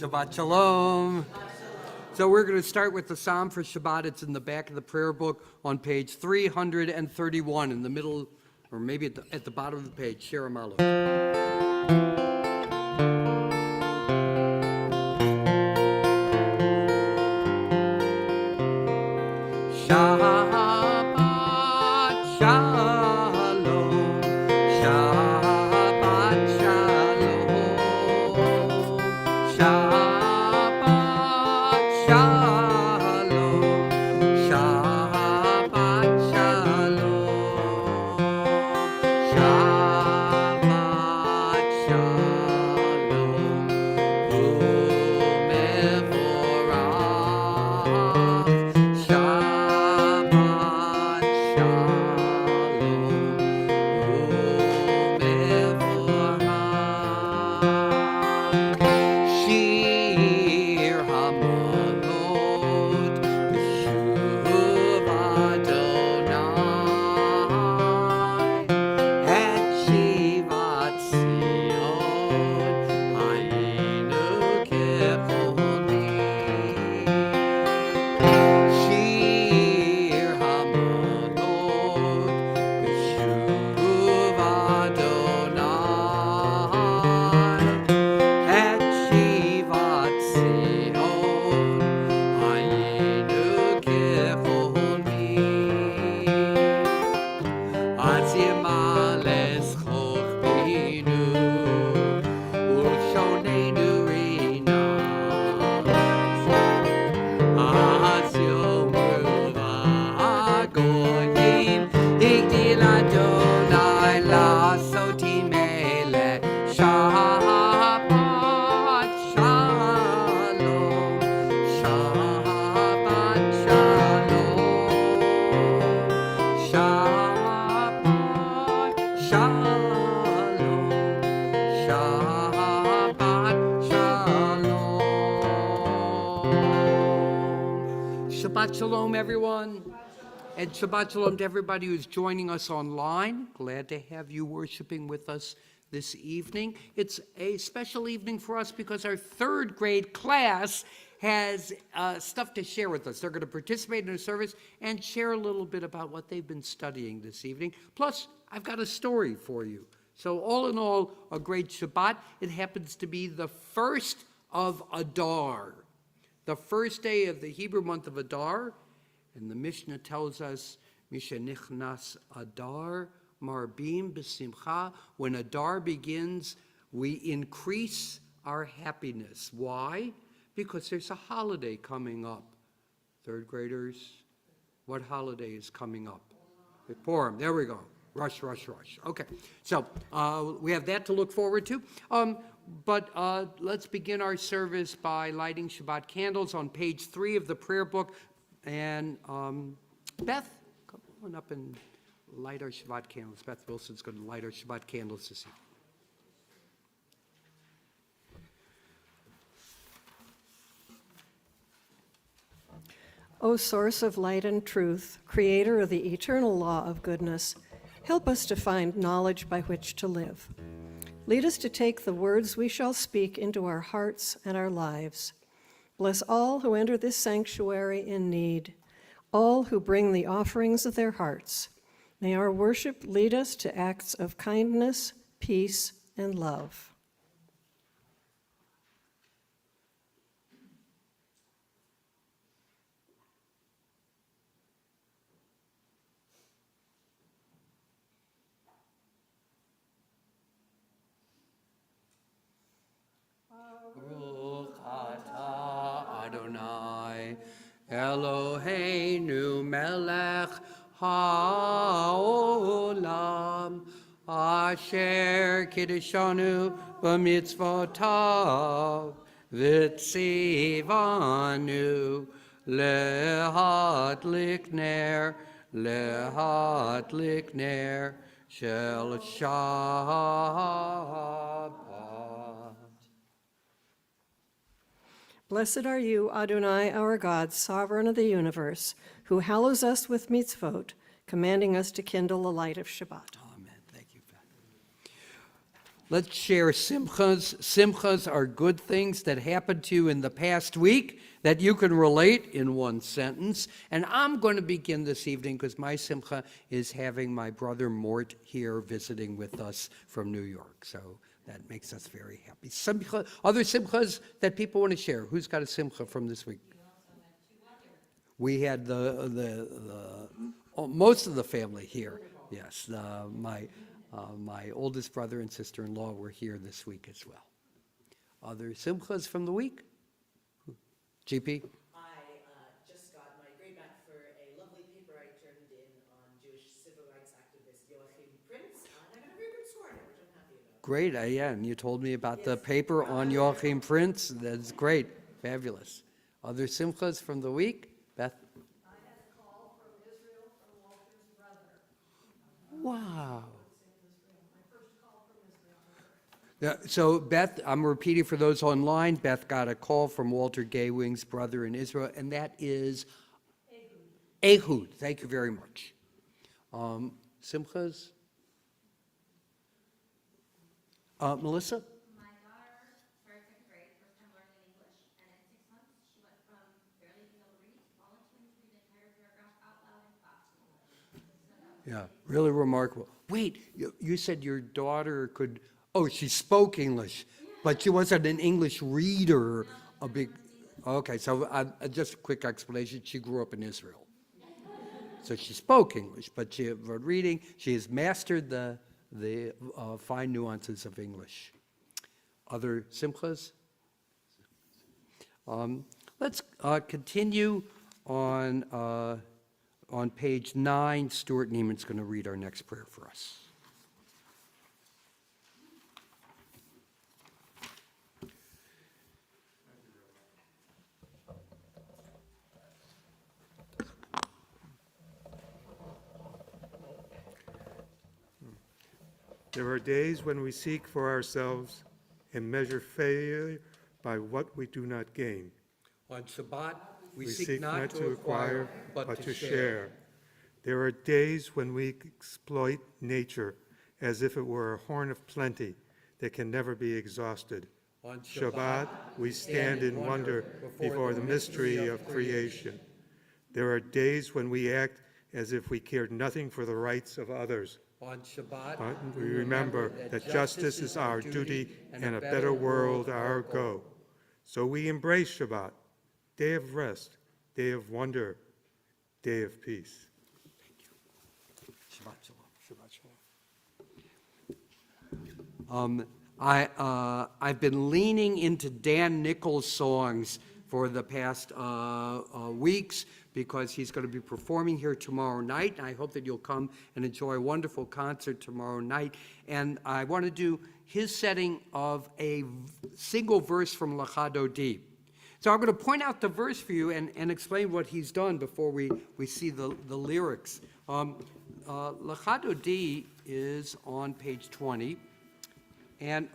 Shabbat Shalom. So we're going to start with the Psalm for Shabbat. It's in the back of the prayer book on page 331 in the middle, or maybe at the bottom of the page. Sherem Aleph. Shabbat Shalom. Shabbat Shalom. Shabbat Shalom. Shabbat Shalom. Shabbat Shalom. Umevorach. Shabbat Shalom. Umevorach. Shir Hamanot b'shuv Adonai et shivat Zion hayinu kechoni. Shir Hamanot b'shuv Adonai et shivat Zion hayinu kechoni. Az yimales chochminu ulshonenu rinas. Az yomru ha'goyim higdil Adonai la'asoti melech. Shabbat Shalom. Shabbat Shalom. Shabbat Shalom. Shabbat Shalom. Shabbat Shalom, everyone. And Shabbat Shalom to everybody who's joining us online. Glad to have you worshiping with us this evening. It's a special evening for us because our third grade class has stuff to share with us. They're going to participate in a service and share a little bit about what they've been studying this evening. Plus, I've got a story for you. So all in all, a great Shabbat. It happens to be the first of Adar, the first day of the Hebrew month of Adar. And the Mishnah tells us, Mishenichnas Adar Marbim B'Simcha. When Adar begins, we increase our happiness. Why? Because there's a holiday coming up. Third graders, what holiday is coming up? The Purim. There we go. Rush. Okay, so we have that to look forward to. But let's begin our service by lighting Shabbat candles on page 3 of the prayer book. And Beth, come on up and light our Shabbat candles. Beth Wilson's going to light our Shabbat candles this evening. O source of light and truth, creator of the eternal law of goodness, help us to find knowledge by which to live. Lead us to take the words we shall speak into our hearts and our lives. Bless all who enter this sanctuary in need, all who bring the offerings of their hearts. May our worship lead us to acts of kindness, peace, and love. Baruch atah Adonai Eloheinu melech haolam asher kiddushanu b'mitzvotav v'tzivanu lehatlik ner shel Shabbat. Blessed are you, Adonai, our God, sovereign of the universe, who hallows us with mitzvot, commanding us to kindle the light of Shabbat. Amen. Thank you, Beth. Let's share simchas. Simchas are good things that happened to you in the past week that you can relate in one sentence. And I'm going to begin this evening because my simcha is having my brother Mort here visiting with us from New York. So that makes us very happy. Simcha, other simchas that people want to share. Who's got a simcha from this week? We had most of the family here. Yes, my oldest brother and sister-in-law were here this week as well. Other simchas from the week? GP? I just got my grade back for a lovely paper I turned in on Jewish civil rights activist Joachim Prince, and I got a very good score on it, which I'm happy about. Great, yeah, and you told me about the paper on Joachim Prince. That's great, fabulous. Other simchas from the week? Beth? I had a call from Israel from Walter's brother. Wow. My first call from Israel. Yeah, so Beth, I'm repeating for those online, Beth got a call from Walter Gaywing's brother in Israel, and that is Ehud. Thank you very much. Simchas? Melissa? My daughter started second grade, first time learning English, and in 6 months, she went from barely being able to read to volunteering to read an entire paragraph out loud in class in English. Yeah, really remarkable. Wait, you said your daughter could, she spoke English, but she wasn't an English reader, okay, so just a quick explanation. She grew up in Israel. So she spoke English, but she has mastered the fine nuances of English. Other simchas? Let's continue on page 9. Stuart Neiman's going to read our next prayer for us. There are days when we seek for ourselves and measure failure by what we do not gain. On Shabbat, we seek not to acquire, but to share. There are days when we exploit nature as if it were a horn of plenty that can never be exhausted. On Shabbat, we stand in wonder before the mystery of creation. There are days when we act as if we cared nothing for the rights of others. On Shabbat, But we remember that justice is our duty and a better world our goal. So we embrace Shabbat, day of rest, day of wonder, day of peace. Shabbat Shalom. I've been leaning into Dan Nichols' songs for the past weeks because he's going to be performing here tomorrow night, and I hope that you'll come and enjoy a wonderful concert tomorrow night. And I want to do his setting of a single verse from Lecha Dodi. So I'm going to point out the verse for you and explain what he's done before we see the lyrics. Lecha Dodi is on page 20, and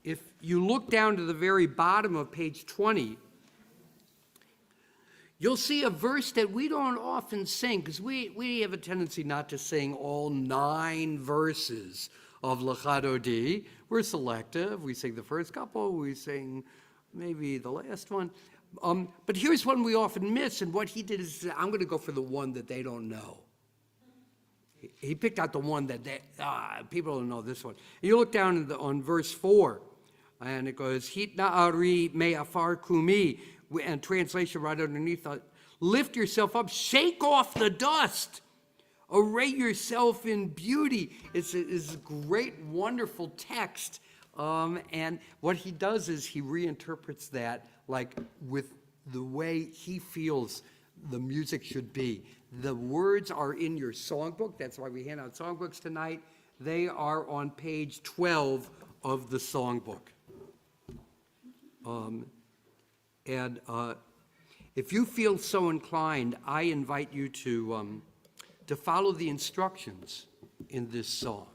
if you look down to the very bottom of page 20, you'll see a verse that we don't often sing, because we have a tendency not to sing all 9 verses of Lecha Dodi. We're selective. We sing the first couple. We sing maybe the last one. But here's one we often miss, and what he did is, I'm going to go for the one that they don't know. He picked out the one that people don't know this one. And you look down on verse 4, and it goes, Hit na'ari me afar kumi, and translation right underneath, lift yourself up, shake off the dust, array yourself in beauty. It's a great, wonderful text. And what he does is he reinterprets that like with the way he feels the music should be. The words are in your songbook. That's why we hand out songbooks tonight. They are on page 12 of the songbook. And if you feel so inclined, I invite you to follow the instructions in this song.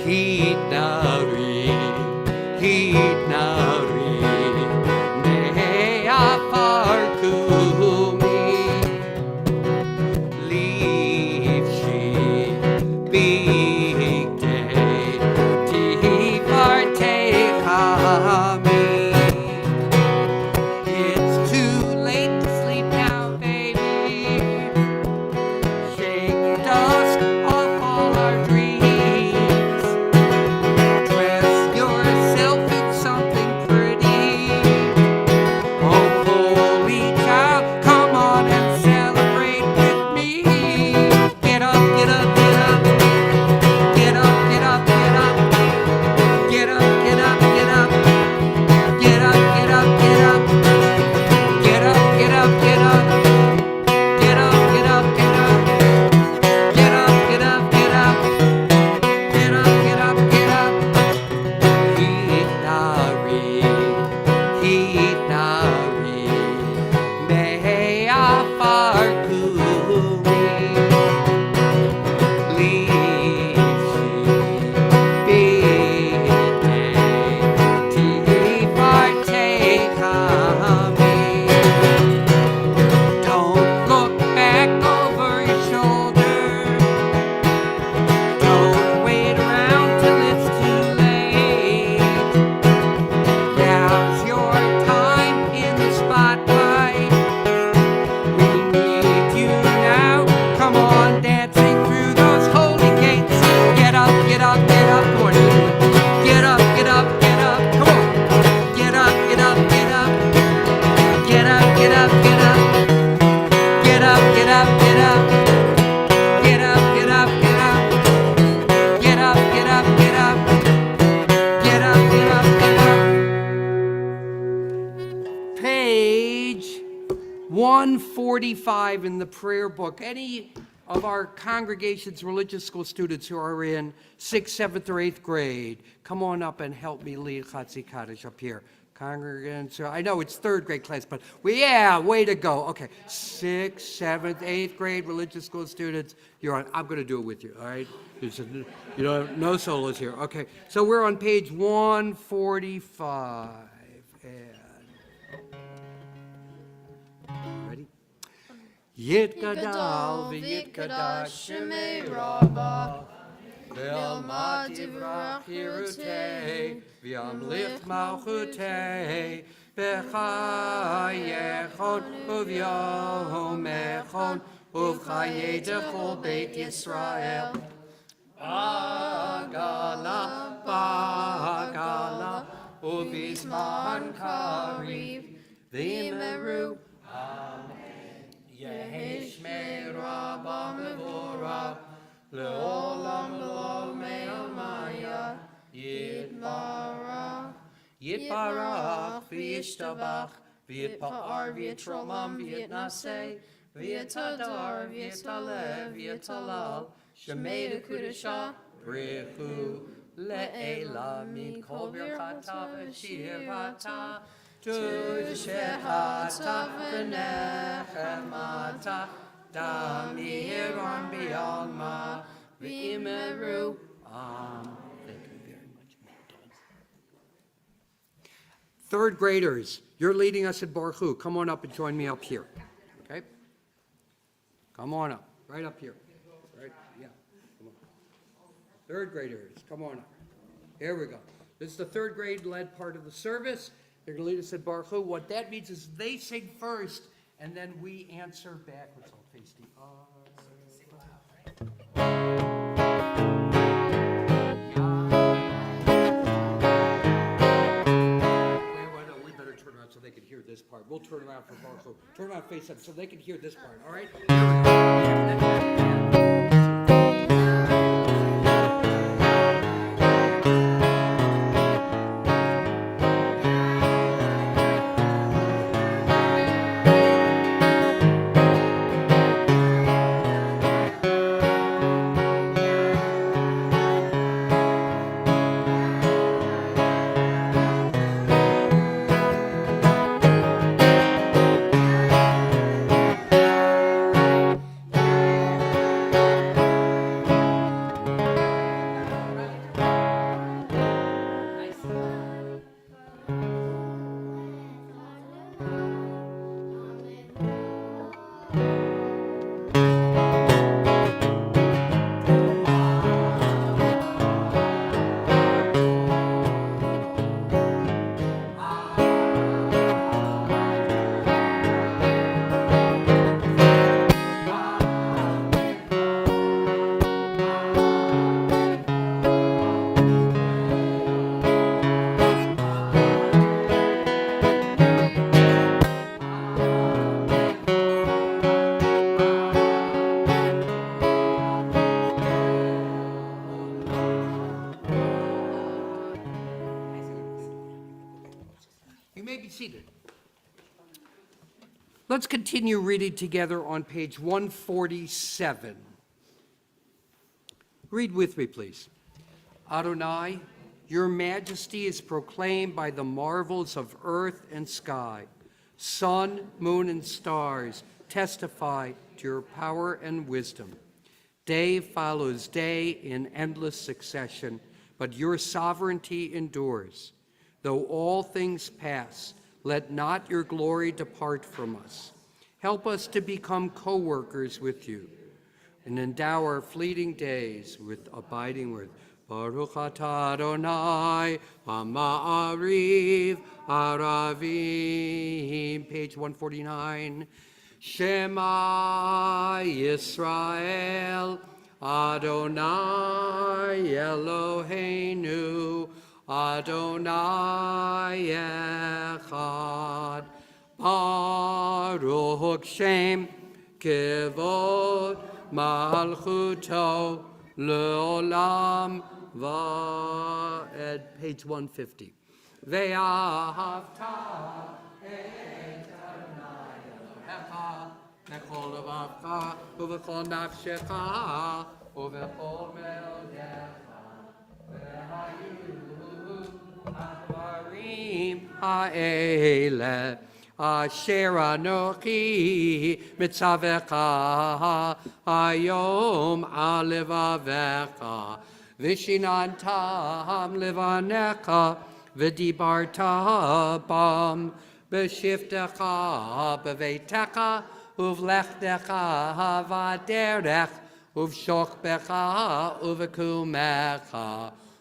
Hit nari, Leave she big day, partake of me. It's too late to sleep now, baby. Shake dust off all our dreams. Dress yourself in something pretty. Oh, holy child, come on and celebrate with me. Get up, get up, get up. Get up, get up, get up. Get up, get up, get up. Get up, get up, get up. Get up, get up, get up. Get up, get up, get up. Get up, get up, get up. Get up, get up, get up. Hinari, may afar kumi. Don't look back over your shoulder. Don't wait around till it's too late. Now's your time in the spotlight. We need you now. Come on, dancing through those holy gates. Get up, get up, get up. Come on, get up, get up, get up. Come on, get up, get up, get up. Get up, get up, get up. Get up, get up, get up. Get up, get up, get up. Get up, get up, get up. Get up, get up, get up. Page 145 in the prayer book. Any of our congregation's religious school students who are in 6th, 7th, or 8th grade, come on up and help me lead Chatzi Kaddish up here. Congregants, I know it's 3rd grade class, but way to go. Okay, 6th, 7th, 8th grade religious school students, you're on. I'm going to do it with you, all right? No solos here. Okay, so we're on page 145. Ready? Yitgadal v'yitgadash shemei Rabbah v'yalmad divrach hirutei v'yamlich malchutei v'chayechon uv'yomechon uv'chayei dechol Beit Yisrael Bagala, bagala uv'izman kariv v'imeru Yehi Shmei Rabbah Mevorach Le'olam Lo Me'almaya Yitbarach Yitbarach V'yishtabach V'yitpa'ar V'yitrolam V'yitnaseh V'yitadar V'yitalev V'yitalal Shemei Dekudesha Brichu Le'ela Mikol Birchata V'shirata Tushehata v'nechemata damiron b'alma v'imeru. Thank you very much. 3rd graders, you're leading us at Baruch Hu. Come on up and join me up here. Okay? Come on up. Right up here. Right? Yeah. Come on. 3rd graders, come on up. Here we go. This is the 3rd grade led part of the service. They're going to lead us at Baruch Hu. What that means is they sing first, and then we answer backwards. I'll face the we better turn around so they can hear this part. We'll turn around for Baruch Hu. Turn around, face up, so they can hear this part. All right? Let's continue reading together on page 147. Read with me, please. Adonai, your majesty is proclaimed by the marvels of earth and sky. Sun, moon, and stars testify to your power and wisdom. Day follows day in endless succession, but your sovereignty endures. Though all things pass, let not your glory depart from us. Help us to become co-workers with you and endow our fleeting days with abiding worth. Baruch atah Adonai, Ha'ma'ariv, Aravim, page 149. Shema Yisrael, Adonai Eloheinu, Adonai Echad. Baruch Shem Kevod Malchuto Leolam Va'ed, page 150. Ve'ahavta et Adonai Elohecha bechol levavecha uvechol nafshecha uvechol me'odecha ve'hayu ha'dvarim ha'ele asher anochi mitzavecha hayom al levavecha vishinantam levanecha v'dibarta bam b'shiftecha b'veitecha uvlechtecha v'aderech uvshokbecha uvekumecha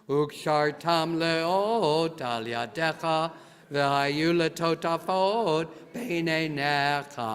ukshartam leot al yadecha v'hayu letotafot beineinecha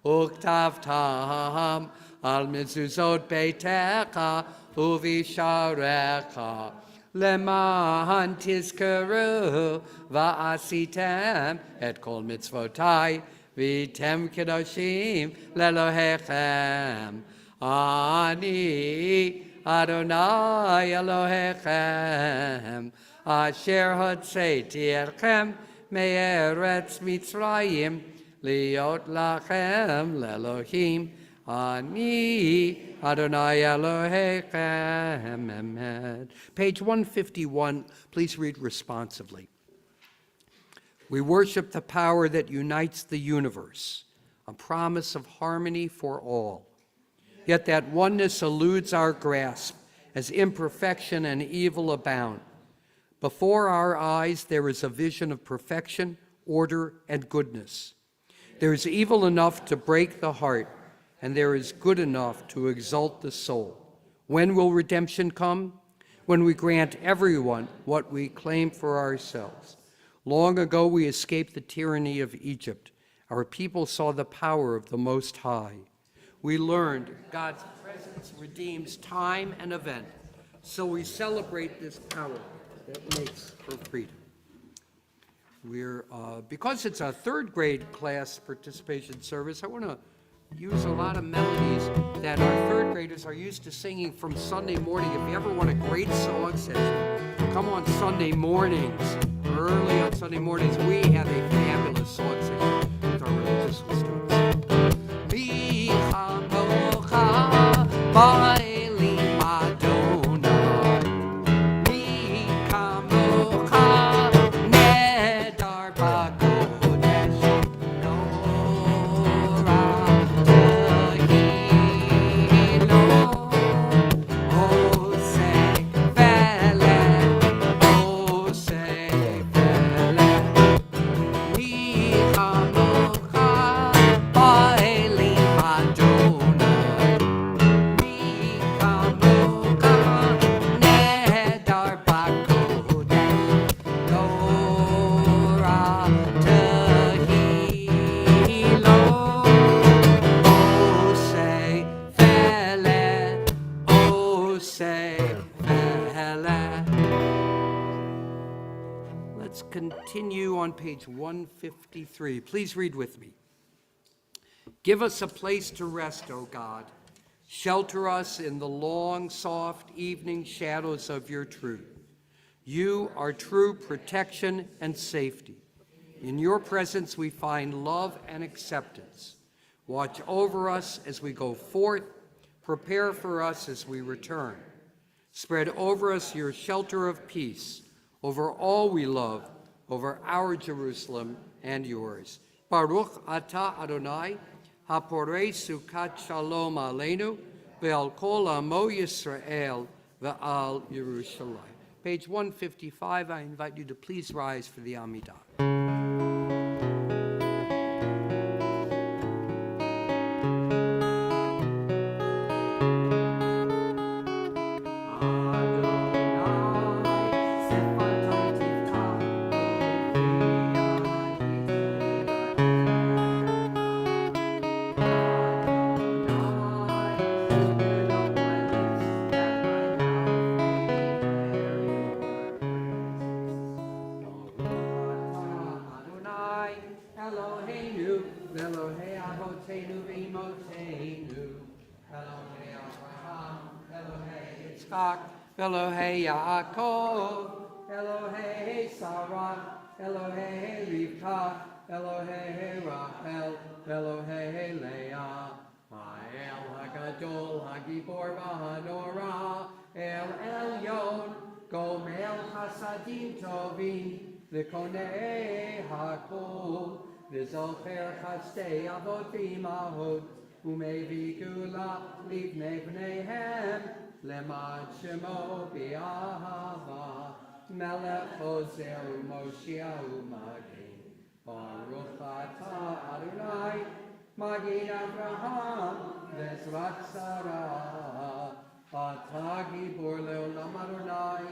uktavtam al mezuzot beitecha uvisharecha leman tizkeru va'asitem et kol mitzvotai v'tem kedoshim lelohechem ani Adonai Elohechem asher hotzeti etchem me'eretz Mitzrayim liot lachem lelohim ani Adonai Elohechem. Amen. Page 151, please read responsively. We worship the power that unites the universe, a promise of harmony for all. Yet that oneness eludes our grasp as imperfection and evil abound. Before our eyes there is a vision of perfection, order, and goodness. There is evil enough to break the heart, and there is good enough to exalt the soul. When will redemption come? When we grant everyone what we claim for ourselves. Long ago we escaped the tyranny of Egypt. Our people saw the power of the Most High. We learned God's presence redeems time and event, so we celebrate this power that makes for freedom. We're, because it's a third grade class participation service, I want to use a lot of melodies that our third graders are used to singing from Sunday morning. If you ever want a great song session, come on Sunday mornings. Early on Sunday mornings, we have a fabulous song session with our religious students. Let's continue on page 153. Please read with me. Give us a place to rest, O God. Shelter us in the long, soft evening shadows of your truth. You are true protection and safety. In your presence we find love and acceptance. Watch over us as we go forth. Prepare for us as we return. Spread over us your shelter of peace, over all we love, over our Jerusalem and yours. Baruch atah Adonai, haporei sukat shalom aleinu, ve'al kol amo Yisrael, ve'al Yerushalayim. Page 155, I invite you to please rise for the Amidah. Eloheinu, Elohei Avotenu v'Imotenu, Elohei Abraham, Elohei Yitzchak, Elohei Yaakov, Elohei Sarah, Elohei Rivka, Elohei Rachel, Elohei Leah, Ha'el HaGadol, HaGibor v'Hanora, El Elyon, Gomel Chasadim Tovim, V'konei hakol, v'zocher chastei avot v'imahot, u'mevi gula livnei bneihem, lemad shemo b'ahava, melech hozer u'moshia u'magin, baruch atah Adonai, magin Avraham, v'ezrat Sarah, atah gibor leolam Adonai,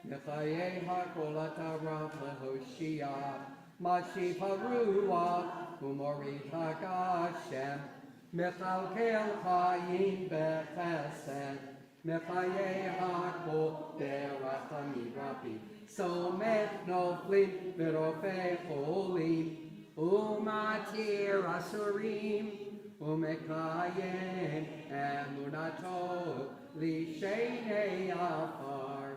Mechaye hakol atarav lehoshia, Mashiv haruach, u'morit hagashem, Mechalkel chayim bechesed, Mechaye hakol berachamim rabim, Somech noflim v'rofei cholim, U'matir asurim, U'mekayem emunato, Lishenei afar,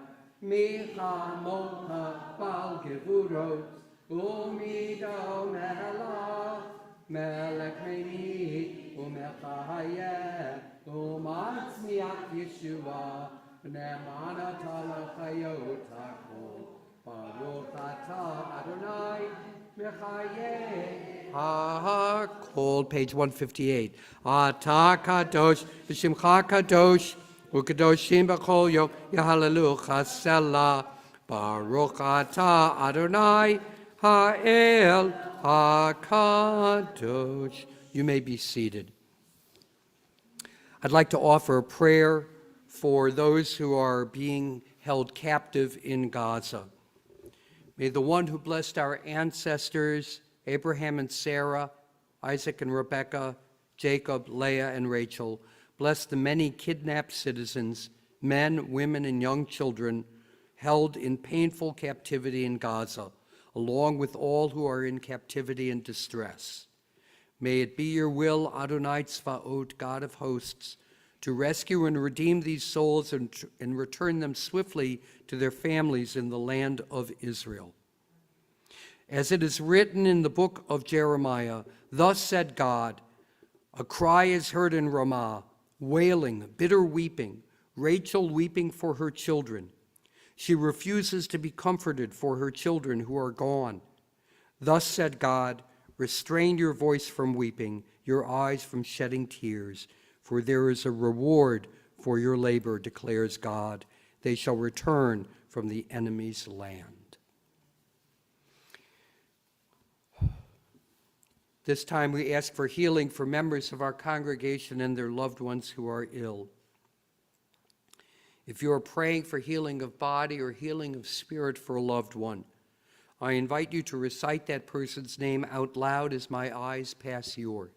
Michamocha bal gevurot, umido melech, melech meini, umechayeh, umatzmiach Yeshua, ne'emana talachayot hakol, baruch atah Adonai, mechayeh hakol. Page 158. Atah kadosh, v'shimcha kadosh, Ukadoshim b'chol yom yahalalu chasela, Baruch atah Adonai ha'el ha'kadosh. You may be seated. I'd like to offer a prayer for those who are being held captive in Gaza. May the one who blessed our ancestors, Abraham and Sarah, Isaac and Rebekah, Jacob, Leah and Rachel, bless the many kidnapped citizens, men, women, and young children held in painful captivity in Gaza, along with all who are in captivity and distress. May it be your will, Adonai Tzvaot, God of hosts, to rescue and redeem these souls and return them swiftly to their families in the land of Israel. As it is written in the book of Jeremiah, thus said God, a cry is heard in Ramah, wailing, bitter weeping, Rachel weeping for her children. She refuses to be comforted for her children who are gone. Thus said God, restrain your voice from weeping, your eyes from shedding tears, for there is a reward for your labor, declares God. They shall return from the enemy's land. This time we ask for healing for members of our congregation and their loved ones who are ill. If you are praying for healing of body or healing of spirit for a loved one, I invite you to recite that person's name out loud as my eyes pass yours.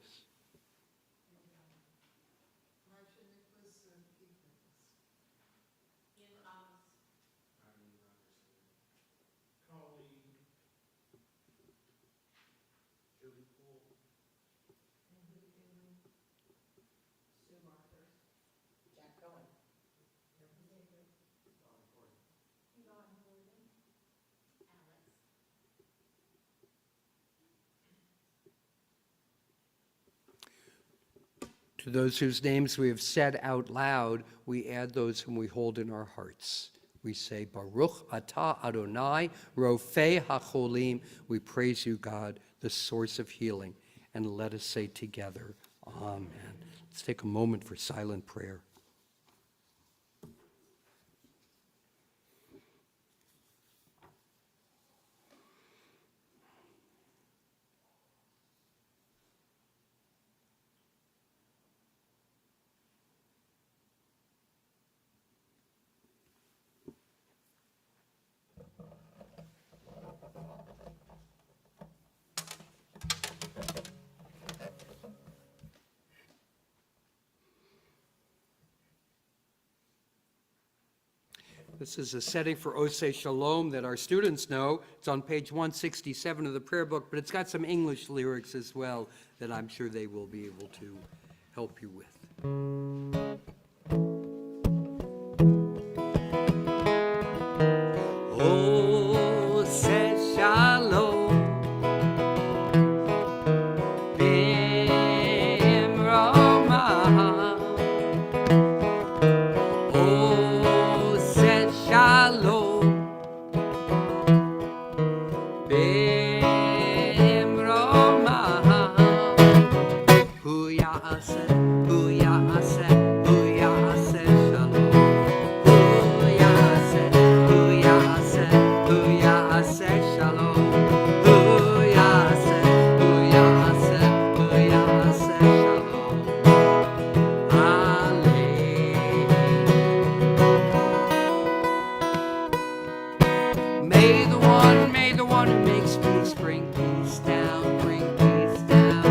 To those whose names we have said out loud, we add those whom we hold in our hearts. We say, Baruch atah Adonai, Rofei HaCholim. We praise you, God, the source of healing. And let us say together, Amen. Let's take a moment for silent prayer. This is a setting for Oseh Shalom that our students know. It's on page 167 of the prayer book, but it's got some English lyrics as well that I'm sure they will be able to help you with. Oseh Shalom Bimromah. Oseh Shalom Bimromah. Hu ya'aseh shalom. Hu ya'aseh shalom. Hu ya'aseh shalom. May the one who makes peace bring peace down, bring peace down.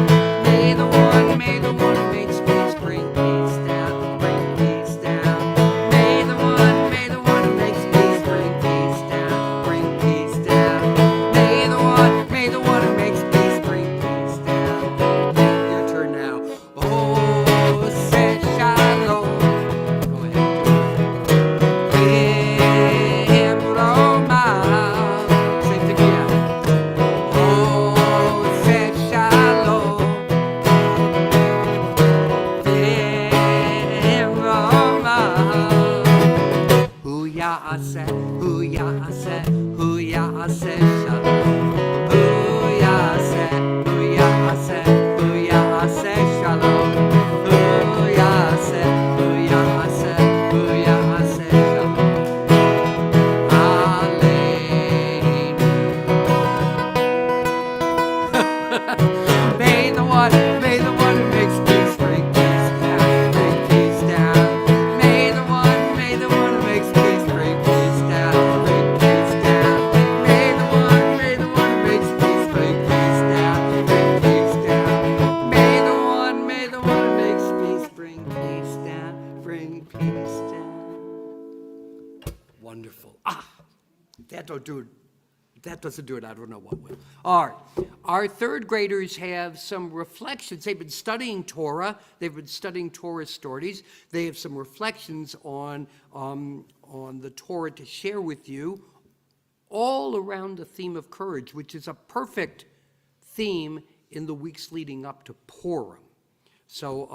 May the one who makes peace bring peace down, bring peace down. May the one who makes peace bring peace down, bring peace down. May the one who makes peace bring peace down. Your turn now. Oh, say shalom. Go ahead. Sing together. Oh, say shalom. Hu ya'aseh shalom. Hu ya'aseh shalom. Hu ya'aseh shalom. May the one who makes peace bring peace down, bring peace down. May the one who makes peace bring peace down, bring peace down. May the one who makes peace bring peace down, bring peace down. May the one who makes peace bring peace down, bring peace down. Wonderful. That doesn't do it. I don't know what will. All right. Our third graders have some reflections. They've been studying Torah. They've been studying Torah stories. They have some reflections on the Torah to share with you, all around the theme of courage, which is a perfect theme in the weeks leading up to Purim. So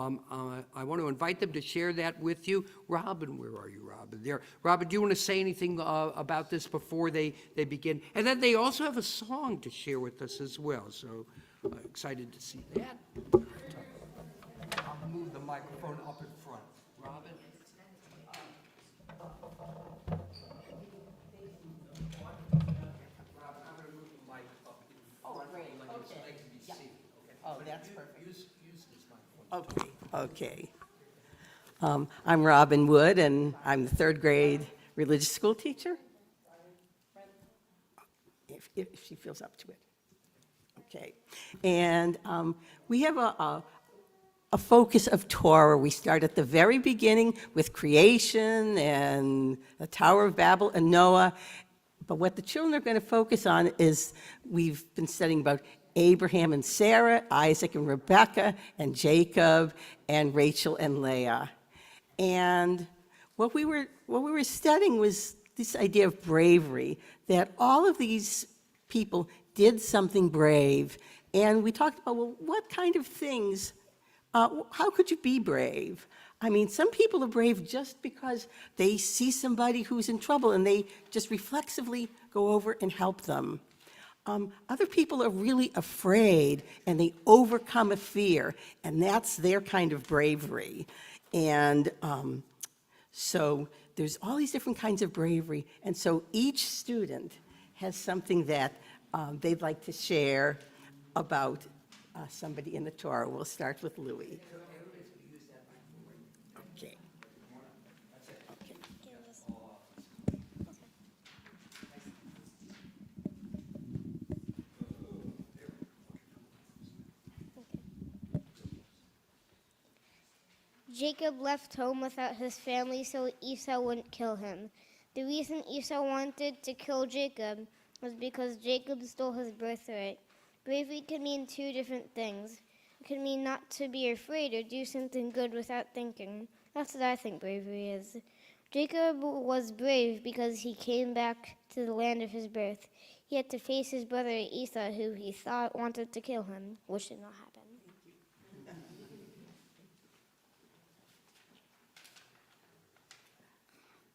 I want to invite them to share that with you. Robin, where are you, Robin? There. Robin, do you want to say anything about this before they begin? And then they also have a song to share with us as well. So excited to see that. I'll move the microphone up in front. Robin? Robin, I'm going to move the mic up in front. Oh, great. So Okay. they can be Yeah. seen. Okay. Oh, But that's you- perfect. Use this microphone. Okay. I'm Robin Wood, and I'm the third grade religious school teacher. If she feels up to it. Okay. And we have a focus of Torah. We start at the very beginning with creation and the Tower of Babel and Noah. But what the children are going to focus on is we've been studying about Abraham and Sarah, Isaac and Rebekah, and Jacob, and Rachel and Leah. And what we were studying was this idea of bravery, that all of these people did something brave. And we talked about, well, what kind of things How could you be brave? I mean, some people are brave just because they see somebody who's in trouble and they just reflexively go over and help them. Other people are really afraid and they overcome a fear, and that's their kind of bravery. And so there's all these different kinds of bravery, and so each student has something that they'd like to share about somebody in the Torah. We'll start with Louis. Okay. Okay. Jacob left home without his family so Esau wouldn't kill him. The reason Esau wanted to kill Jacob was because Jacob stole his birthright. Bravery can mean two different things. It can mean not to be afraid or do something good without thinking. That's what I think bravery is. Jacob was brave because he came back to the land of his birth. He had to face his brother Esau, who he thought wanted to kill him, which did not happen.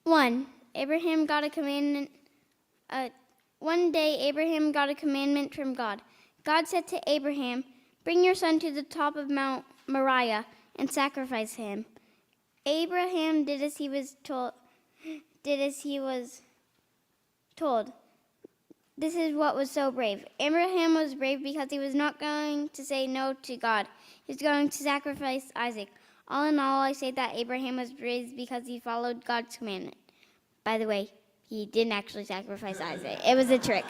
One day, Abraham got a commandment from God. God said to Abraham, "Bring your son to the top of Mount Moriah and sacrifice him." Abraham did as he was told. This is what was so brave. Abraham was brave because he was not going to say no to God. He was going to sacrifice Isaac. All in all, I say that Abraham was brave because he followed God's commandment. By the way, he didn't actually sacrifice Isaac. It was a trick.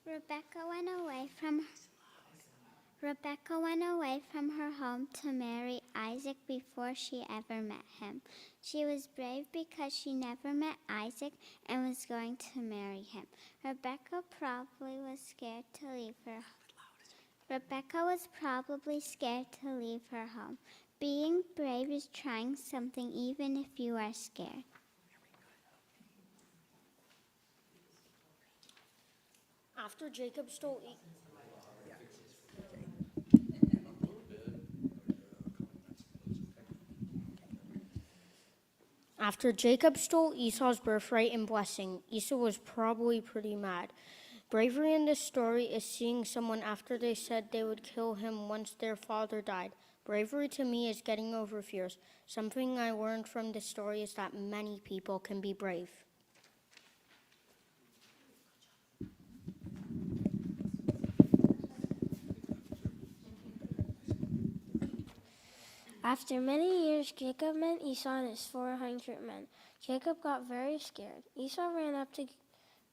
Rebecca went away from her home to marry Isaac before she ever met him. She was brave because she never met Isaac and was going to marry him. Rebecca probably was scared to leave her home. Being brave is trying something even if you are scared. After Jacob stole Esau's birthright and blessing, Esau was probably pretty mad. Bravery in this story is seeing someone after they said they would kill him once their father died. Bravery to me is getting over fears. Something I learned from this story is that many people can be brave. After many years, Jacob met Esau and his 400 men. Jacob got very scared. Esau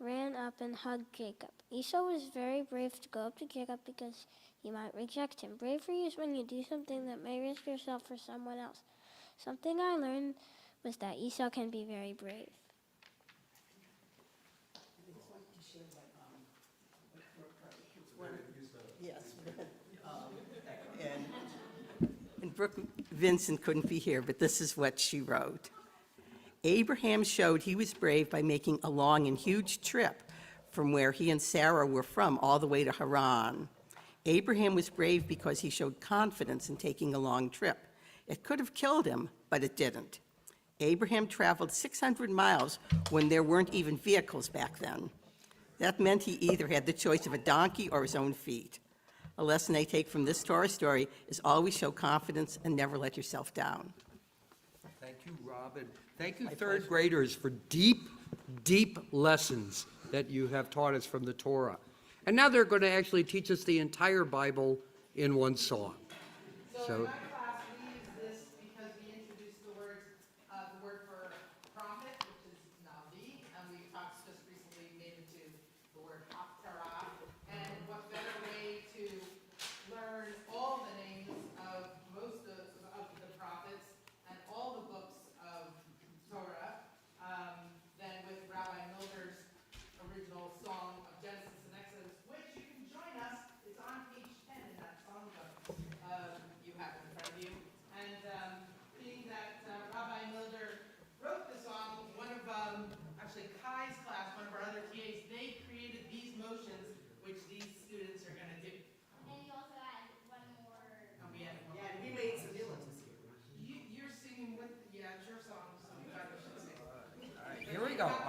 ran up and hugged Jacob. Esau was very brave to go up to Jacob because he might reject him. Bravery is when you do something that may risk yourself for someone else. Something I learned was that Esau can be very brave. Yes. And Brooke Vincent couldn't be here, but this is what she wrote. Abraham showed he was brave by making a long and huge trip from where he and Sarah were from all the way to Haran. Abraham was brave because he showed confidence in taking a long trip. It could have killed him, but it didn't. Abraham traveled 600 miles when there weren't even vehicles back then. That meant he either had the choice of a donkey or his own feet. A lesson I take from this Torah story is always show confidence and never let yourself down. Thank you, Robin. Thank you, third graders, for deep, deep lessons that you have taught us from the Torah. And now they're going to actually teach us the entire Bible in one song. So in my class, we use this because we introduced the word for prophet, which is navi, and we talked just recently made into the word haftarah. And what better way to learn all the names of most of the prophets and all the books of Torah than with Rabbi Milner's original song of Genesis and Exodus, which you can join us. It's on page 10 in that songbook you have in front of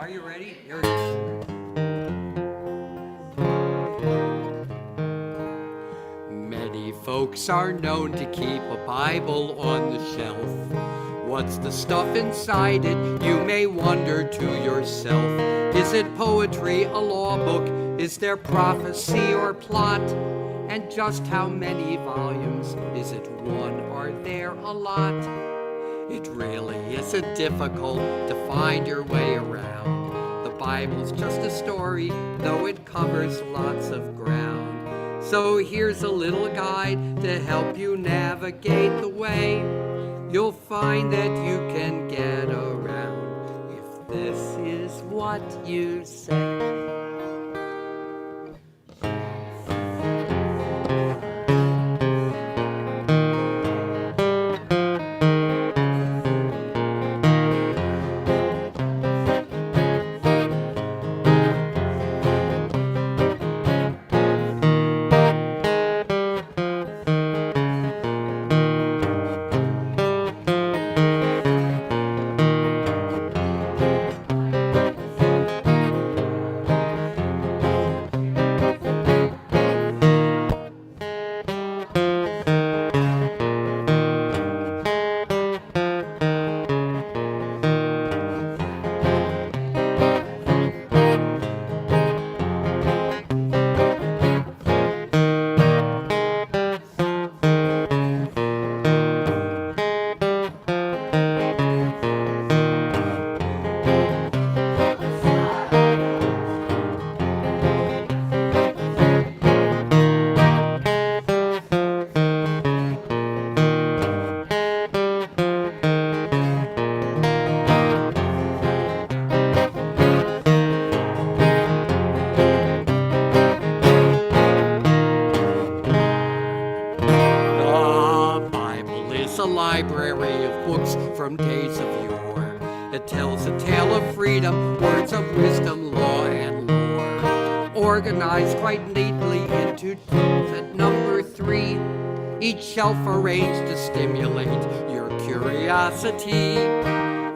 Are you ready? Here it is. Many folks are known to keep a Bible on the shelf. What's the stuff inside it, you may wonder to yourself. Is it poetry, a law book? Is there prophecy or plot? And just how many volumes? Is it one? Are there a lot? It really isn't difficult to find your way around. The Bible's just a story, though it covers lots of ground. So here's a little guide to help you navigate the way. You'll find that you can get around if this is what you say. Library of books from days of yore. It tells a tale of freedom, words of wisdom, law and lore, organized quite neatly into tomes at number 3, each shelf arranged to stimulate your curiosity.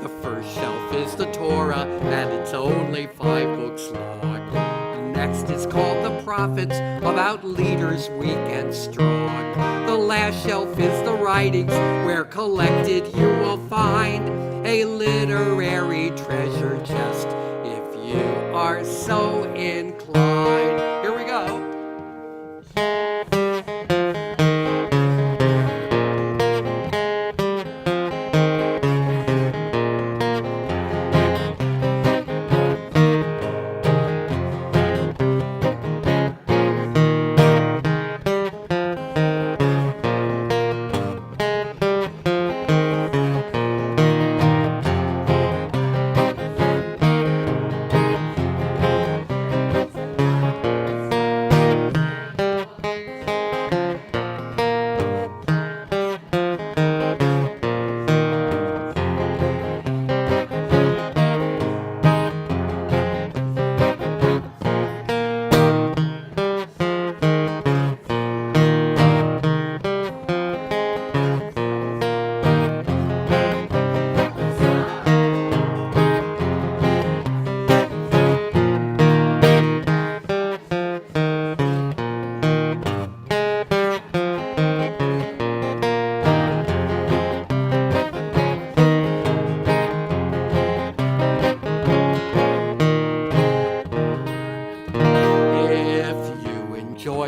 The first shelf is the Torah, and it's only 5 books long. The next is called the Prophets, about leaders weak and strong. The last shelf is the writings, where collected you will find a literary treasure chest, if you are so inclined. Here we go.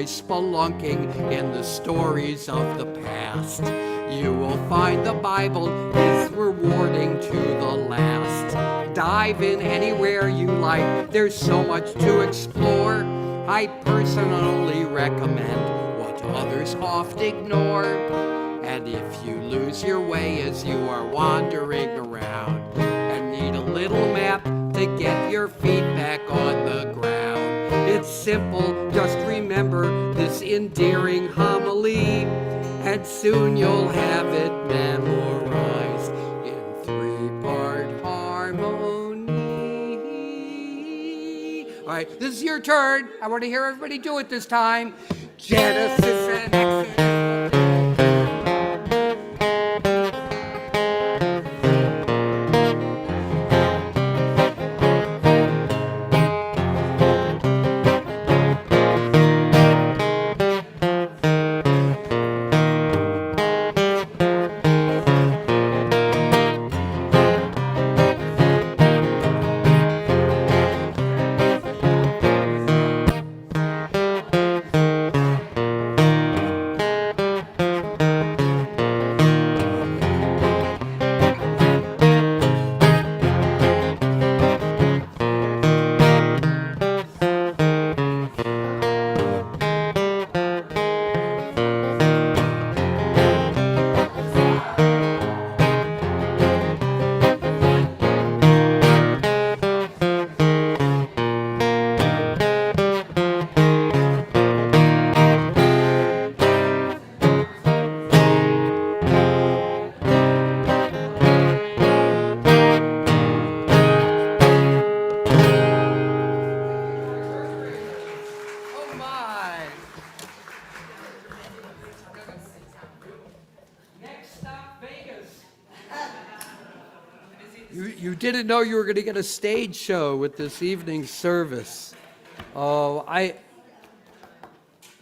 Spelunking in the stories of the past, you will find the Bible is rewarding to the last. Dive in anywhere you like, there's so much to explore. I personally recommend what others oft ignore. And if you lose your way as you are wandering around and need a little map to get your feet back on the ground, it's simple, just remember this endearing homily, and soon you'll have it memorized in 3-part harmony. All right, this is your turn. I want to hear everybody do it this time. Genesis and Exodus. You didn't know you were going to get a stage show with this evening's service. Oh, I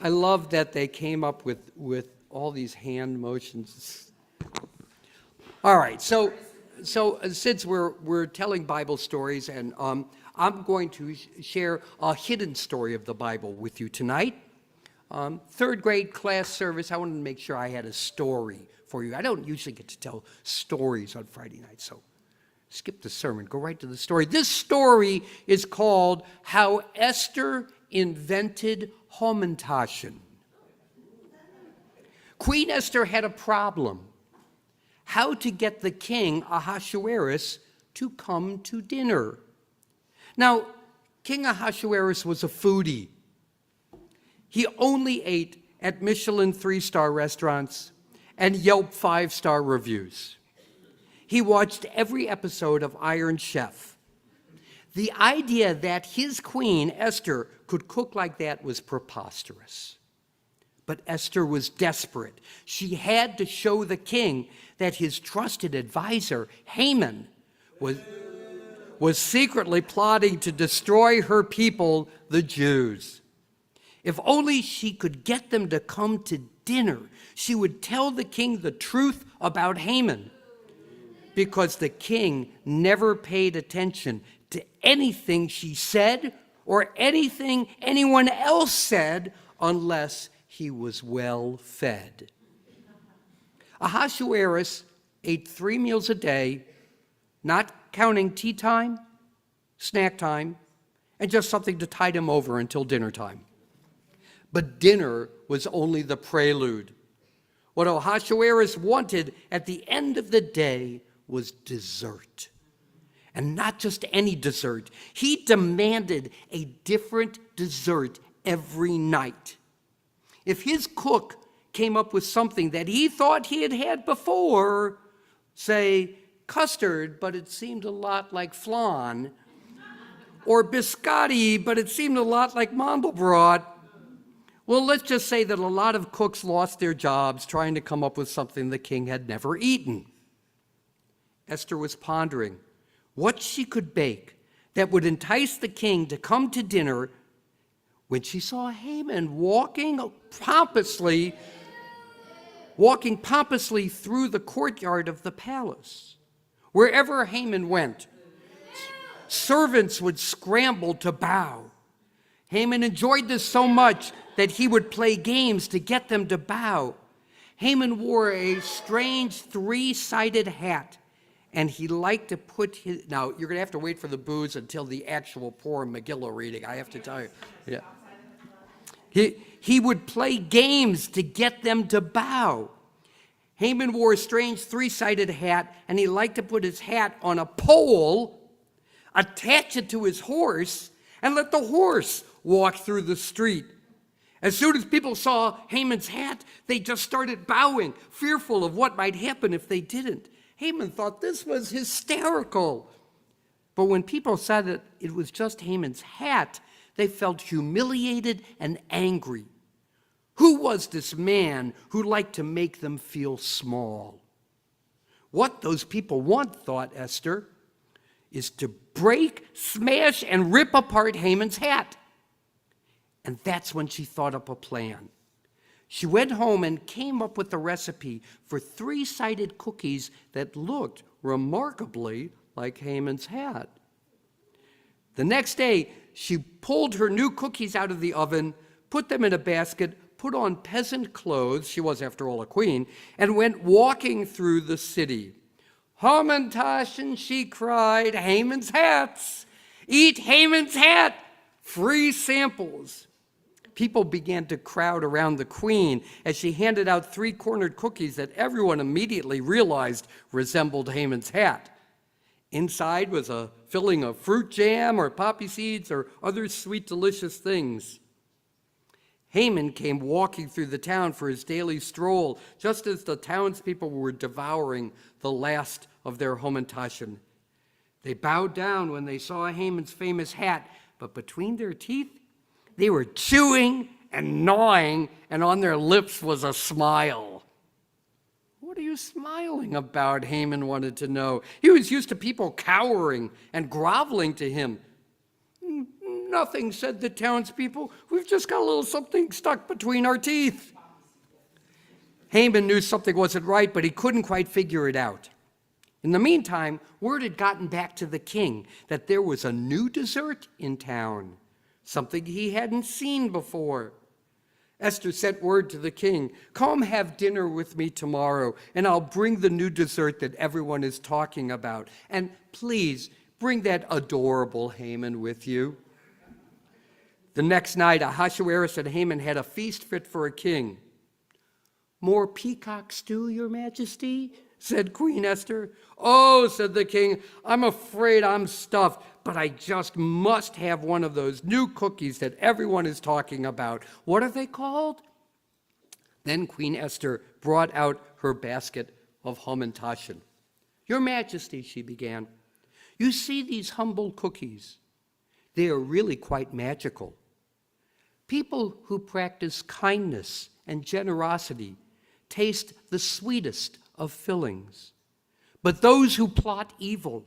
love that they came up with all these hand motions. All right, so since we're telling Bible stories, and I'm going to share a hidden story of the Bible with you tonight. Third grade class service, I wanted to make sure I had a story for you. I don't usually get to tell stories on Friday night, so skip the sermon, go right to the story. This story is called How Esther Invented Hamantaschen. Queen Esther had a problem: how to get the king Ahasuerus to come to dinner. Now, King Ahasuerus was a foodie. He only ate at Michelin 3-star restaurants and Yelp 5-star reviews. He watched every episode of Iron Chef. The idea that his queen, Esther, could cook like that was preposterous. But Esther was desperate. She had to show the king that his trusted advisor, Haman, was secretly plotting to destroy her people, the Jews. If only she could get them to come to dinner, she would tell the king the truth about Haman. Because the king never paid attention to anything she said or anything anyone else said unless he was well fed. Ahasuerus ate 3 meals a day, not counting tea time, snack time, and just something to tide him over until dinner time. But dinner was only the prelude. What Ahasuerus wanted at the end of the day was dessert. And not just any dessert. He demanded a different dessert every night. If his cook came up with something that he thought he had had before, say custard, but it seemed a lot like flan, or biscotti, but it seemed a lot like mandelbrot, well, let's just say that a lot of cooks lost their jobs trying to come up with something the king had never eaten. Esther was pondering what she could bake that would entice the king to come to dinner when she saw Haman walking pompously through the courtyard of the palace. Wherever Haman went, servants would scramble to bow. Haman enjoyed this so much that he would play games to get them to bow. Haman wore a strange 3-sided hat, and he liked to put his... Now, you're going to have to wait for the booze until the actual poor Megillah reading, I have to tell you. Yeah. He would play games to get them to bow. Haman wore a strange 3-sided hat, and he liked to put his hat on a pole, attach it to his horse, and let the horse walk through the street. As soon as people saw Haman's hat, they just started bowing, fearful of what might happen if they didn't. Haman thought this was hysterical. But when people saw that it was just Haman's hat, they felt humiliated and angry. Who was this man who liked to make them feel small? What those people want, thought Esther, is to break, smash, and rip apart Haman's hat. And that's when she thought up a plan. She went home and came up with a recipe for 3-sided cookies that looked remarkably like Haman's hat. The next day, she pulled her new cookies out of the oven, put them in a basket, put on peasant clothes, she was after all a queen, and went walking through the city. Hamantaschen, she cried, Haman's hats! Eat Haman's hat! Free samples. People began to crowd around the queen as she handed out 3-cornered cookies that everyone immediately realized resembled Haman's hat. Inside was a filling of fruit jam or poppy seeds or other sweet, delicious things. Haman came walking through the town for his daily stroll, just as the townspeople were devouring the last of their Hamantaschen. They bowed down when they saw Haman's famous hat, but between their teeth, they were chewing and gnawing, and on their lips was a smile. What are you smiling about?" Haman wanted to know. He was used to people cowering and groveling to him. "Nothing," said the townspeople. "We've just got a little something stuck between our teeth." Haman knew something wasn't right, but he couldn't quite figure it out. In the meantime, word had gotten back to the king that there was a new dessert in town, something he hadn't seen before. Esther sent word to the king, "Come have dinner with me tomorrow, and I'll bring the new dessert that everyone is talking about. And please, bring that adorable Haman with you." The next night, Ahasuerus and Haman had a feast fit for a king. "More peacock stew, your majesty?" said Queen Esther. "Oh," said the king, "I'm afraid I'm stuffed, but I just must have one of those new cookies that everyone is talking about. What are they called?" Then Queen Esther brought out her basket of hamantaschen. "Your majesty," she began, "you see these humble cookies. They are really quite magical. People who practice kindness and generosity taste the sweetest of fillings. But those who plot evil,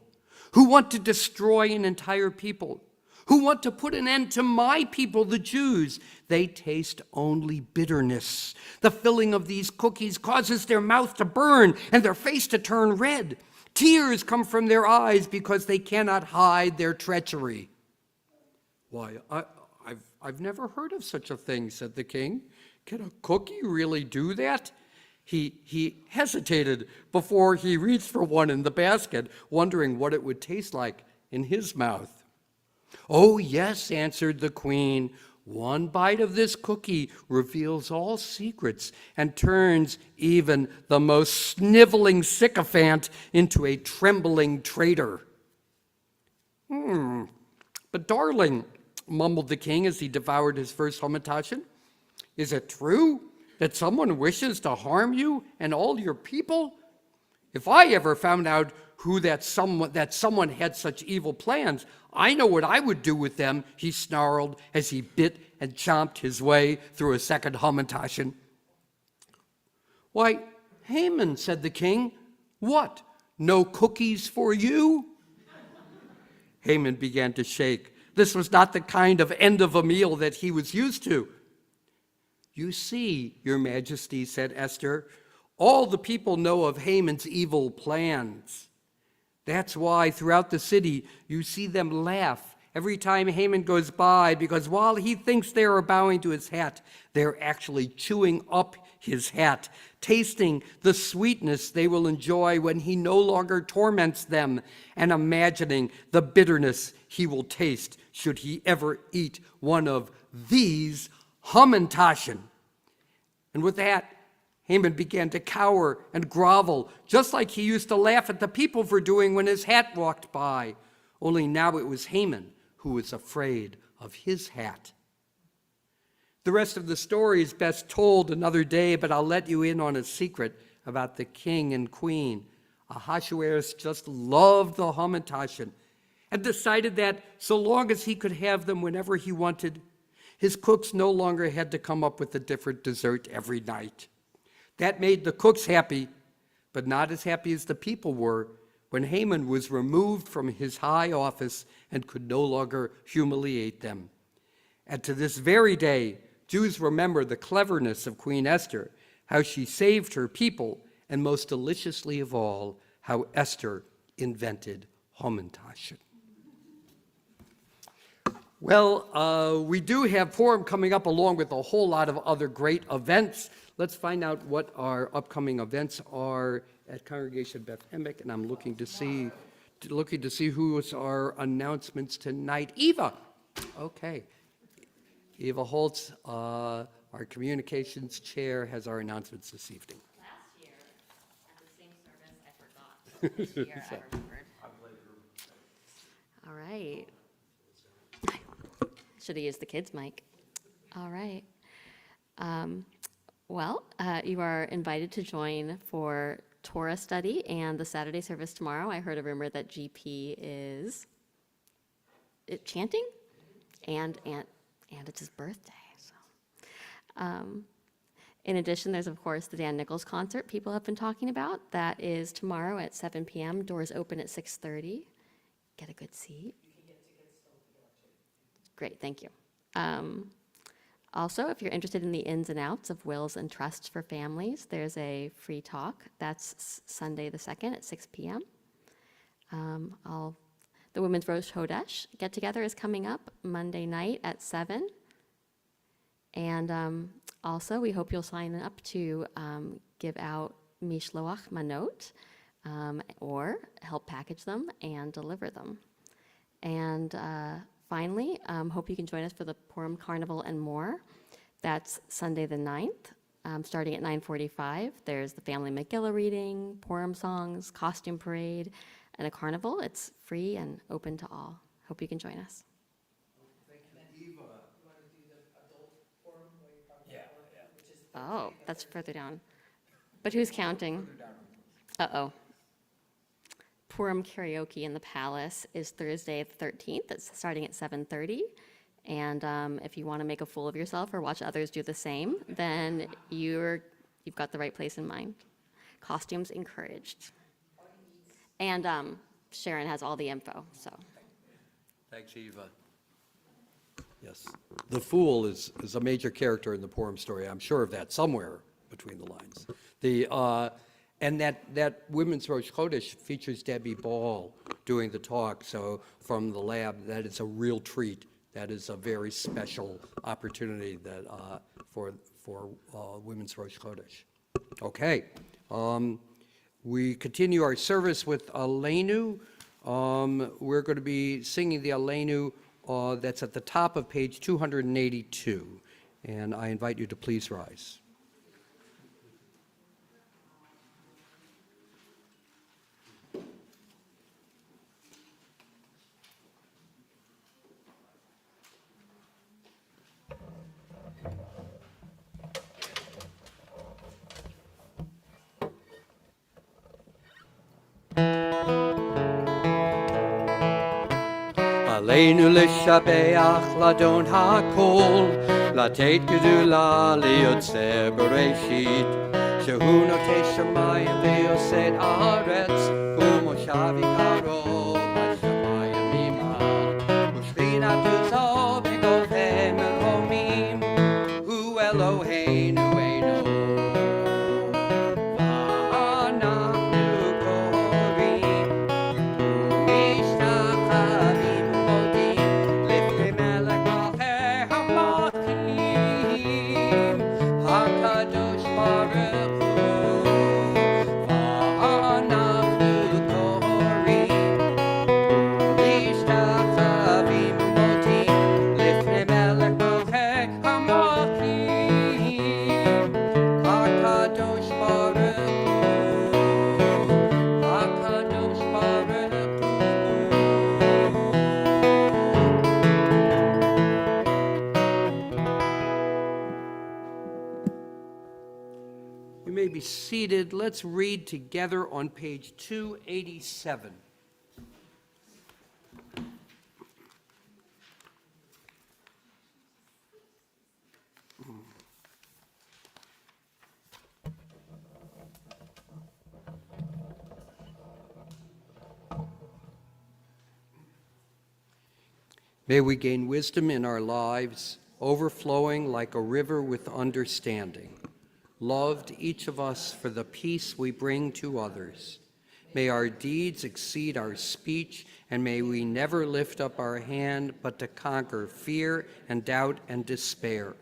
who want to destroy an entire people, who want to put an end to my people, the Jews, they taste only bitterness. The filling of these cookies causes their mouth to burn and their face to turn red. Tears come from their eyes because they cannot hide their treachery." "Why, I've never heard of such a thing," said the king. "Can a cookie really do that?" He hesitated before he reached for one in the basket, wondering what it would taste like in his mouth. "Oh, yes," answered the queen. "One bite of this cookie reveals all secrets and turns even the most sniveling sycophant into a trembling traitor." "But darling," mumbled the king as he devoured his first hamantaschen, "is it true that someone wishes to harm you and all your people? If I ever found out that someone had such evil plans, I know what I would do with them," he snarled as he bit and chomped his way through a second hamantaschen. "Why, Haman," said the king, "what, no cookies for you?" Haman began to shake. This was not the kind of end of a meal that he was used to. "You see, your majesty," said Esther, "all the people know of Haman's evil plans. That's why throughout the city you see them laugh every time Haman goes by, because while he thinks they are bowing to his hat, they're actually chewing up his hat, tasting the sweetness they will enjoy when he no longer torments them, and imagining the bitterness he will taste should he ever eat one of these hamantaschen." And with that, Haman began to cower and grovel, just like he used to laugh at the people for doing when his hat walked by. Only now it was Haman who was afraid of his hat. The rest of the story is best told another day, but I'll let you in on a secret about the king and queen. Ahasuerus just loved the hamantaschen and decided that so long as he could have them whenever he wanted, his cooks no longer had to come up with a different dessert every night. That made the cooks happy, but not as happy as the people were when Haman was removed from his high office and could no longer humiliate them. And to this very day, Jews remember the cleverness of Queen Esther, how she saved her people, and most deliciously of all, how Esther invented hamantaschen. Well, we do have Purim coming up along with a whole lot of other great events. Let's find out what our upcoming events are at Congregation Beth Emek, and I'm looking to see who's our announcements tonight. Eva, okay. Eva Holtz, our communications chair, has our announcements this evening. Last year, at the same service, I forgot. This year, I remembered. All right. Should have used the kids' mic. All right. You are invited to join for Torah study and the Saturday service tomorrow. I heard a rumor that GP is chanting, and it's his birthday. So, In addition, there's, of course, the Dan Nichols concert people have been talking about. That is tomorrow at 7 p.m. Doors open at 6:30. Get a good seat. Great, thank you. Also, if you're interested in the ins and outs of wills and trusts for families, there's a free talk. That's Sunday the 2nd at 6 p.m. The Women's Rosh Chodesh get-together is coming up Monday night at 7. And also, we hope you'll sign up to give out mishloach manot, or help package them and deliver them. And finally, hope you can join us for the Purim Carnival and more. That's Sunday the 9th, starting at 9:45. There's the family Megillah reading, Purim songs, costume parade, and a carnival. It's free and open to all. Hope you can join us. Oh, that's further down. But who's counting? Uh-oh. Purim karaoke in the Palace is Thursday the 13th. It's starting at 7:30. And if you want to make a fool of yourself or watch others do the same, then you've got the right place in mind. Costumes encouraged. And Sharon has all the info, so. Thanks, Eva. Yes, the fool is a major character in the Purim story. I'm sure of that somewhere between the lines. And that Women's Rosh Chodesh features Debbie Ball doing the talk. So from the lab, that is a real treat. That is a very special opportunity that for Women's Rosh Chodesh. Okay, we continue our service with Aleinu. We're going to be singing the Aleinu that's at the top of page 282. And I invite you to please rise. Aleinu l'shabeach ladon hakol, לתת גדולה ליוצר בראשית, שהוא נוטה שמיים ועושה את הארץ, ומושב עיקרו בשמיים ממעל, ושכינת עוזו בגובה מרומים, הוא אלוהינו אינו. Seated. Let's read together on page 287. May we gain wisdom in our lives, overflowing like a river with understanding. Loved each of us for the peace we bring to others. May our deeds exceed our speech, and may we never lift up our hand but to conquer fear and doubt and despair.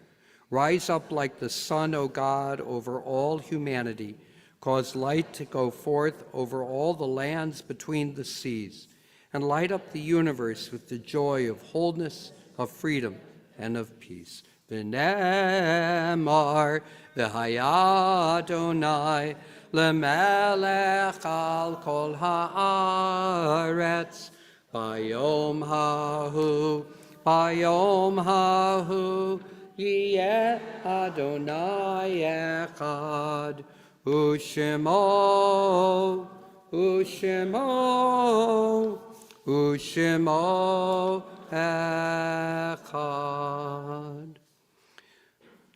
Rise up like the sun, O God, over all humanity. Cause light to go forth over all the lands between the seas, and light up the universe with the joy of wholeness, of freedom, and of peace. V'nemar v'haya Adonai lemelech al kol haaretz bayom hahu yeh Adonai echad u'shemo echad.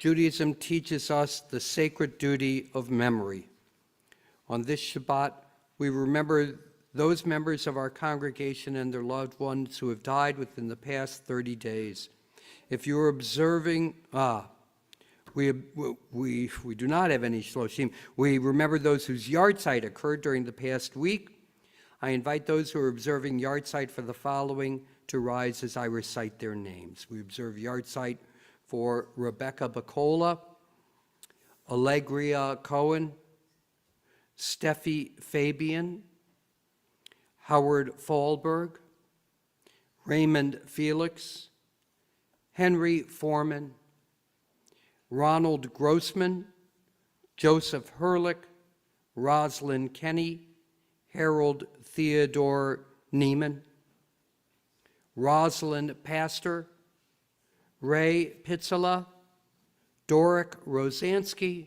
Judaism teaches us the sacred duty of memory. On this Shabbat, we remember those members of our congregation and their loved ones who have died within the past 30 days. If you are observing, we do not have any shloshim. We remember those whose yahrzeit occurred during the past week. I invite those who are observing yahrzeit for the following to rise as I recite their names. We observe yahrzeit for Rebecca Bacola, Allegria Cohen, Steffi Fabian, Howard Fahlberg, Raymond Felix, Henry Foreman, Ronald Grossman, Joseph Herlick, Rosalind Kenny, Harold Theodore Neiman, Rosalind Pastor, Ray Pitzela, Doric Rosansky,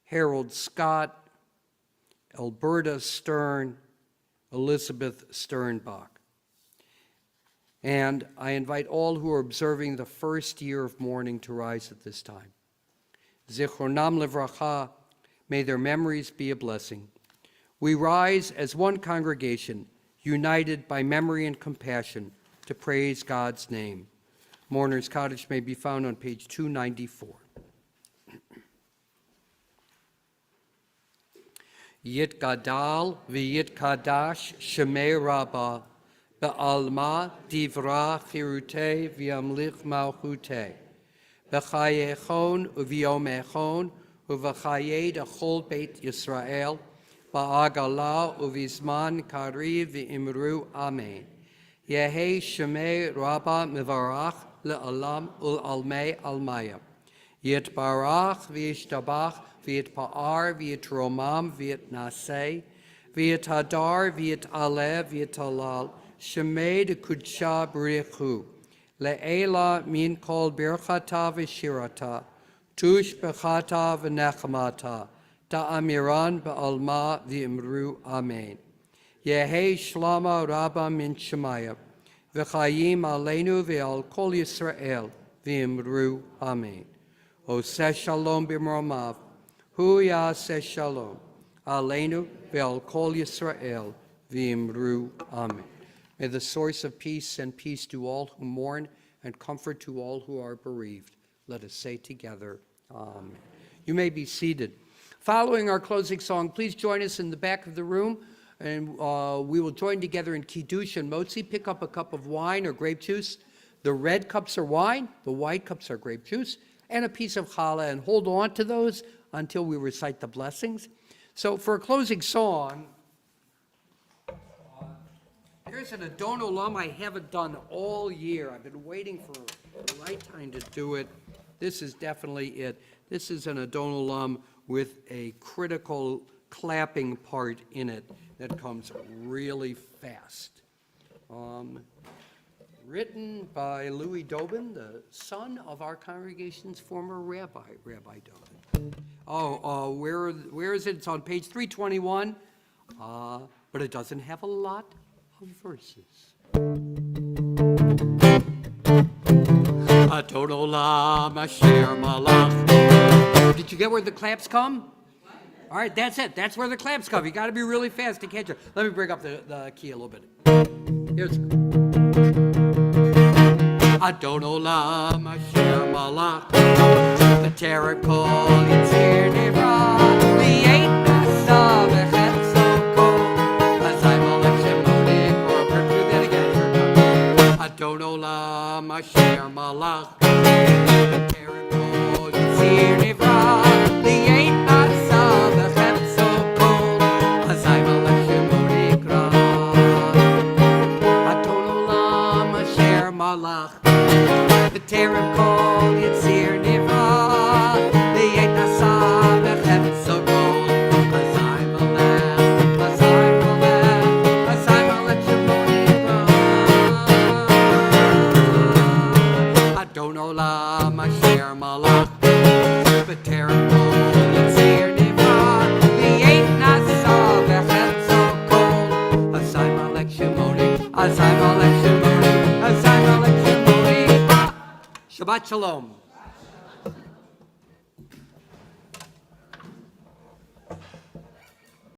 Harold Scott, Alberta Stern, Elizabeth Sternbach. And I invite all who are observing the first year of mourning to rise at this time. Zichronam Livracha, may their memories be a blessing. We rise as one congregation, united by memory and compassion, to praise God's name. Mourner's Cottage may be found on page 294. Yit Gadal v'yit Kadash Shemei Rabbah Be'alma Divra Chirute V'yamlich Malchute B'chayechon u'v'yomechon u'v'chayed achol Beit Yisrael Ba'agala u'v'zman kariv v'imru Amen. Yehi Shemei Rabbah Mivarach Le'alam Ul'almei Almaya Yit Barach v'yishtabach v'yit Pa'ar v'yit Romam v'yit Naseh v'yit Hadar v'yit Alev v'yit Halal Shemei de Kudsha B'richu Le'ela min kol birchata v'shirata tush b'chata v'nechmata ta'amiran b'alma v'imru Amen. Yehi Shlama Rabba min Shemaya v'chayim aleinu v'al kol Yisrael v'imru Amen. Oseh Shalom b'mromav hu yaseh Shalom aleinu v'al kol Yisrael v'imru Amen. May the source of peace and peace to all who mourn and comfort to all who are bereaved. Let us say together, Amen. You may be seated. Following our closing song, please join us in the back of the room, and we will join together in Kiddush and Motzi. Pick up a cup of wine or grape juice. The red cups are wine, the white cups are grape juice, and a piece of challah, and hold on to those until we recite the blessings. So for a closing song, here's an Adon Olam I haven't done all year. I've been waiting for the right time to do it. This is definitely it. This is an Adon Olam with a critical clapping part in it that comes really fast. Written by Louis Dobin, the son of our congregation's former rabbi, Rabbi Dobin. Where is it? It's on page 321, but it doesn't have a lot of verses. Adon Olam Asher Malach. Did you get where the claps come? All right, that's it. That's where the claps come. You got to be really fast to catch it. Let me bring up the key a little bit. Here's Adon Olam Asher Malach. B'terek kol yitzir nivra li'et nasa v'chetzo kol azay malach shemonik. Or do that again. Adon Olam Asher Malach. B'terek kol yitzir nivra li'et nasa v'chetzo kol azay malach shemonik ra. Adon Olam Asher Malach. B'terek kol yitzir nivra li'et nasa v'chetzo kol azay malach shemonik ra. Adon Olam Asher Malach. B'terek kol yitzir nivra li'et nasa v'chetzo kol azay malach shemonik ra. Shabbat Shalom.